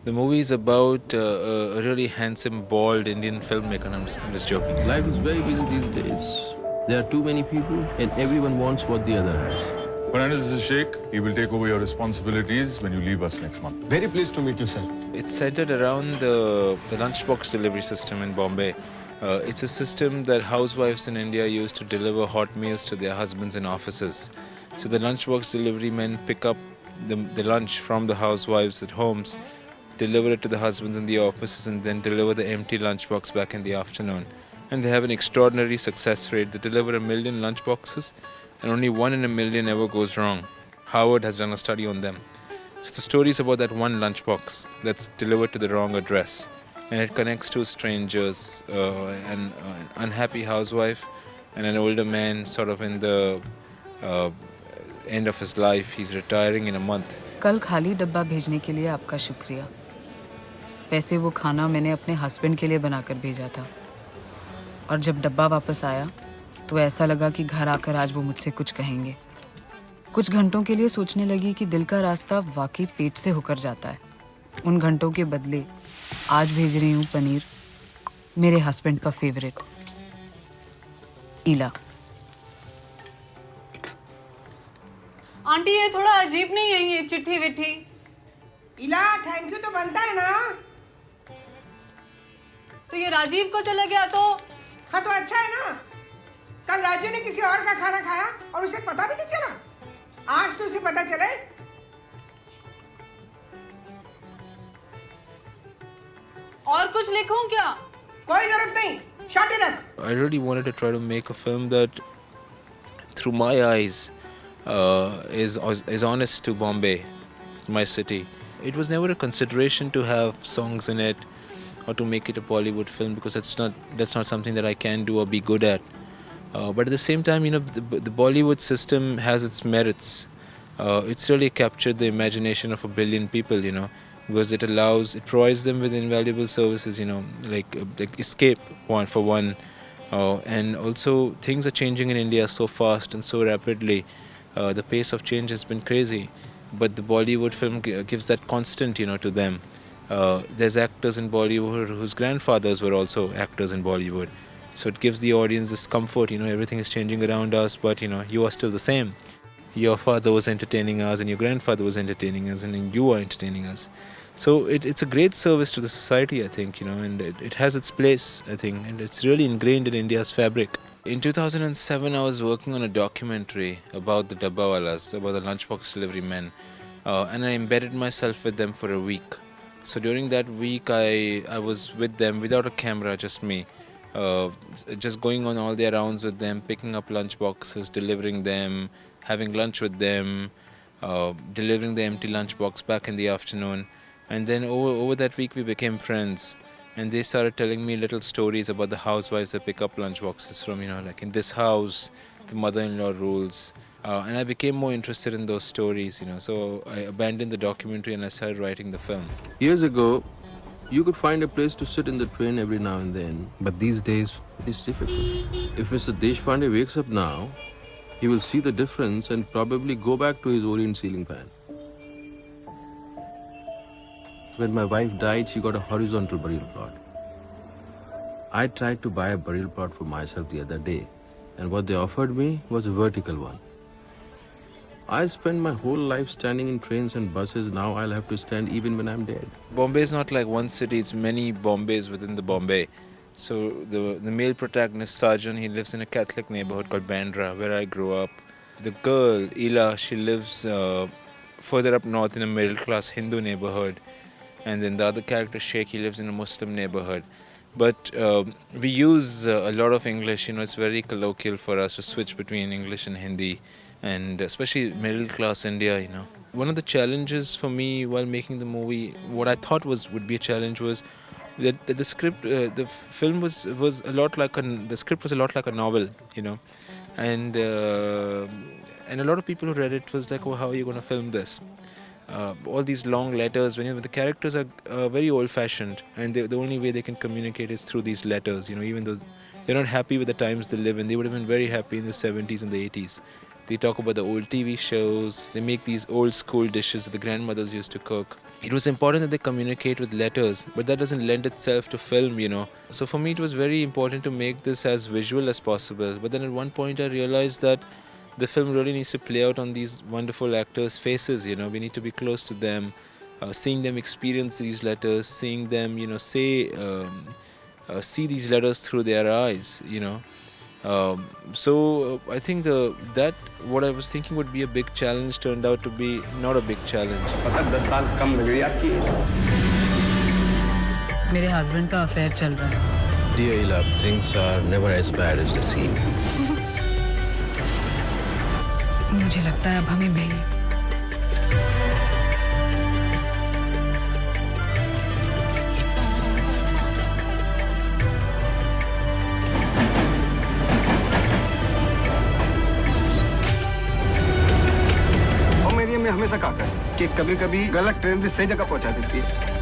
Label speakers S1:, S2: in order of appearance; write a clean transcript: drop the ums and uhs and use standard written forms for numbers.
S1: The movie is about a really handsome, bald Indian filmmaker. I'm just joking.
S2: Life is very busy these days. There are too many people and everyone wants what the other has.
S3: Fernandez is a sheikh. He will take over your responsibilities when you leave us next month.
S4: Very pleased to meet you, sir.
S1: It's centered around the Lunchbox delivery system in Bombay. It's a system that housewives in India use to deliver hot meals to their husbands in offices. So the Lunchbox delivery men pick up the lunch from the housewives at homes, deliver it to the husbands in the offices, and then deliver the empty lunchbox back in the afternoon. And they have an extraordinary success rate. They deliver 1 million lunchboxes, and only 1 in a million ever goes wrong. Harvard has done a study on them. So the story is about that one lunchbox that's delivered to the wrong address, and it connects two strangers, an unhappy housewife and an older man sort of in the end of his life. He's retiring in a month.
S5: कल खाली डब्बा भेजने के लिए आपका शुक्रिया। वैसे वो खाना मैंने अपने हस्बैंड के लिए बनाकर भेजा था, और जब डब्बा वापस आया तो ऐसा लगा कि घर आकर आज वो मुझसे कुछ कहेंगे। कुछ घंटों के लिए सोचने लगी कि दिल का रास्ता वाकई पेट से होकर जाता है। उन घंटों के बदले आज भेज रही हूँ पनीर, मेरे हस्बैंड का फेवरेट। ईला।
S6: आंटी ये थोड़ा अजीब नहीं है ये चिट्ठी विट्ठी?
S7: इला थैंक यू तो बनता है ना।
S6: तो ये राजीव को चला गया तो?
S7: हाँ तो अच्छा है ना। कल राजू ने किसी और का खाना खाया और उसे पता भी नहीं चला। आज तो उसे पता चले।
S6: और कुछ लिखूं क्या?
S7: कोई जरूरत नहीं, शॉर्ट ही रख।
S1: I really wanted to try to make a film that, through my eyes, is honest to Bombay, my city. It was never a consideration to have songs in it or to make it a Bollywood film, because that's not something that I can do or be good at. But at the same time, the Bollywood system has its merits. It's really captured the imagination of 1 billion people, because it provides them with invaluable services, like escape for one. And also things are changing in India so fast and so rapidly. The pace of change has been crazy, but the Bollywood film gives that constant, to them. There's actors in Bollywood whose grandfathers were also actors in Bollywood. So it gives the audience this comfort, everything is changing around us, but you are still the same. Your father was entertaining us and your grandfather was entertaining us, and then you are entertaining us. So it's a great service to the society, I think, and it has its place, I think, and it's really ingrained in India's fabric. In 2007, I was working on a documentary about the Dabbawalas, about the lunchbox delivery men, and I embedded myself with them for a week. So during that week, I was with them without a camera, just me, just going on all their rounds with them, picking up lunchboxes, delivering them, having lunch with them, delivering the empty lunchbox back in the afternoon. And then over that week, we became friends. And they started telling me little stories about the housewives that pick up lunchboxes from, like in this house, the mother-in-law rules. And I became more interested in those stories, So I abandoned the documentary and I started writing the film.
S2: Years ago, you could find a place to sit in the train every now and then, but these days it's difficult. If Mr. Deshpande wakes up now, he will see the difference and probably go back to his Orient ceiling fan. When my wife died, she got a horizontal burial plot. I tried to buy a burial plot for myself the other day, and what they offered me was a vertical one. I spent my whole life standing in trains and buses. Now I'll have to stand even when I'm dead.
S1: Bombay is not like one city, it's many Bombays within the Bombay. So the male protagonist, Sajan, he lives in a Catholic neighborhood called Bandra, where I grew up. The girl, Ila, she lives further up north in a middle-class Hindu neighborhood. And then the other character, Sheikh, he lives in a Muslim neighborhood. But we use a lot of English, it's very colloquial for us to switch between English and Hindi, and especially middle-class India, One of the challenges for me while making the movie, what I thought would be a challenge was that the script, the film was a lot like the script was a lot like a novel, and a lot of people who read it was like, oh, how are you going to film this? All these long letters, when the characters are very old-fashioned, and the only way they can communicate is through these letters, even though they're not happy with the times they live in. They would have been very happy in the 70s and the 80s. They talk about the old TV shows, they make these old school dishes that the grandmothers used to cook. it was important that they communicate with letters, but that doesn't lend itself to film, you know. So for me, it was very important to make this as visual as possible. But then at one point, I realized that the film really needs to play out on these wonderful actors' faces, you know. We need to be close to them, seeing them experience these letters, seeing them, you know, see these letters through their eyes, you know. So I think that what I was thinking would be a big challenge turned out to be not a big challenge.
S5: मेरे husband का affair चल रहा है।
S2: Dear love, things are never as bad as they seem.
S5: मुझे लगता है अब हमें मिले।
S4: और मेरी अम्मी हमेशा कहा कर कि कभी-कभी गलत ट्रेन भी सही जगह पहुंचा देती है।